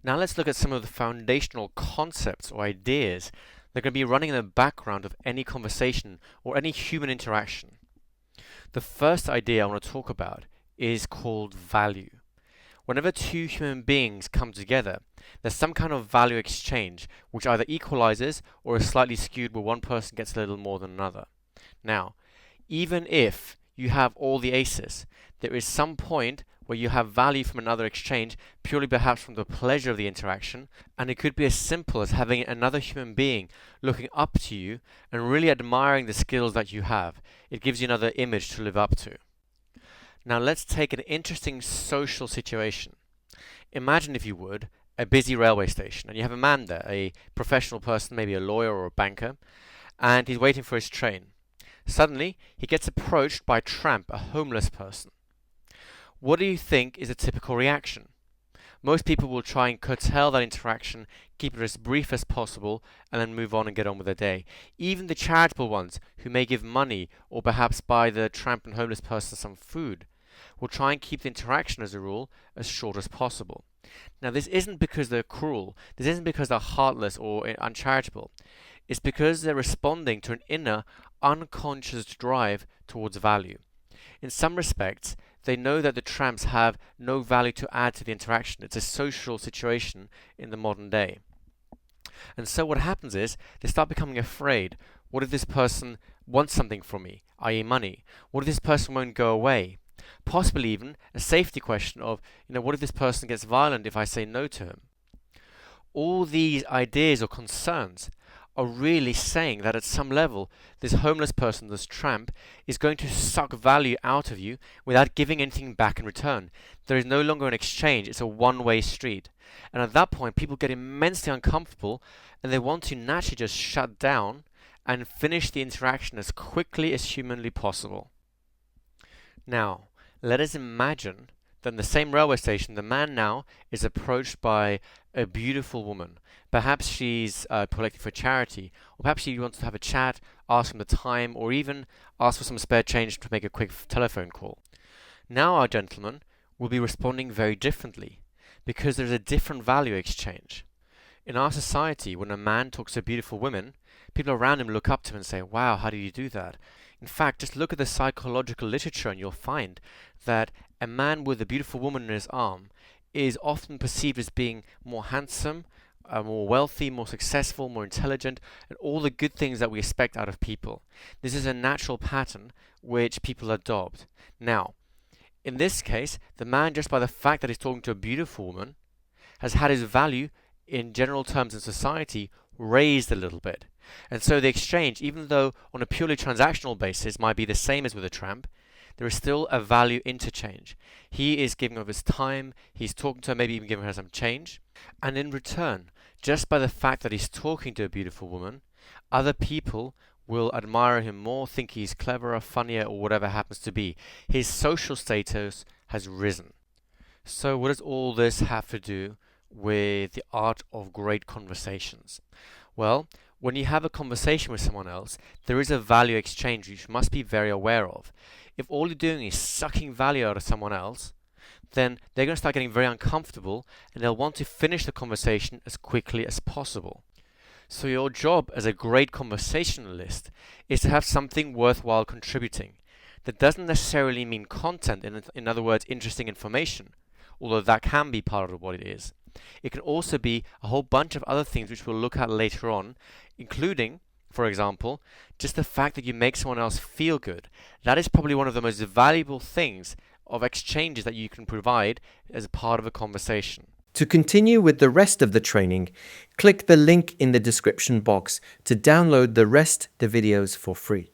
Now let's look at some of the foundational concepts or ideas that are going to be running in the background of any conversation or any human interaction. The first idea I want to talk about is called value. Whenever two human beings come together, there's some kind of value exchange which either equalizes or is slightly skewed where one person gets a little more than another. Now, even if you have all the aces, there is some point where you have value from another exchange purely perhaps from the pleasure of the interaction, and it could be as simple as having another human being looking up to you and really admiring the skills that you have. It gives you another image to live up to. Now let's take an interesting social situation. Imagine, if you would, a busy railway station, and you have a man there, a professional person, maybe a lawyer or a banker, and he's waiting for his train. Suddenly, he gets approached by a tramp, a homeless person. What do you think is a typical reaction? Most people will try and curtail that interaction, keep it as brief as possible, and then move on and get on with their day. Even the charitable ones, who may give money or perhaps buy the tramp and homeless person some food, will try and keep the interaction, as a rule, as short as possible. Now, this isn't because they're cruel. This isn't because they're heartless or uncharitable. It's because they're responding to an inner, unconscious drive towards value. In some respects, they know that the tramps have no value to add to the interaction. It's a social situation in the modern day. And so what happens is they start becoming afraid. What if this person wants something from me, i.e. money? What if this person won't go away? Possibly even a safety question of, what if this person gets violent if I say no to him? All these ideas or concerns are really saying that at some level, this homeless person, this tramp, is going to suck value out of you without giving anything back in return. There is no longer an exchange, it's a one-way street. And at that point, people get immensely uncomfortable and they want to naturally just shut down and finish the interaction as quickly as humanly possible. Now, let us imagine that in the same railway station, the man now is approached by a beautiful woman. Perhaps she's collecting for charity, or perhaps she wants to have a chat, ask him the time, or even ask for some spare change to make a quick telephone call. Now our gentleman will be responding very differently, because there's a different value exchange. In our society, when a man talks to beautiful women, people around him look up to him and say, "Wow, how do you do that?" In fact, just look at the psychological literature and you'll find that a man with a beautiful woman in his arm is often perceived as being more handsome, more wealthy, more successful, more intelligent, and all the good things that we expect out of people. This is a natural pattern which people adopt. Now, in this case, the man, just by the fact that he's talking to a beautiful woman, has had his value in general terms in society raised a little bit. And so the exchange, even though on a purely transactional basis might be the same as with a tramp, there is still a value interchange. He is giving of his time, he's talking to her, maybe even giving her some change. And in return, just by the fact that he's talking to a beautiful woman, other people will admire him more, think he's cleverer, funnier, or whatever happens to be. His social status has risen. So what does all this have to do with the art of great conversations? Well, when you have a conversation with someone else, there is a value exchange which you must be very aware of. If all you're doing is sucking value out of someone else, then they're going to start getting very uncomfortable and they'll want to finish the conversation as quickly as possible. So your job as a great conversationalist is to have something worthwhile contributing. That doesn't necessarily mean content, in other words, interesting information, although that can be part of what it is. It can also be a whole bunch of other things which we'll look at later on, including, for example, just the fact that you make someone else feel good. That is probably one of the most valuable things of exchanges that you can provide as a part of a conversation. To continue with the rest of the training, click the link in the description box to download the rest of the videos for free.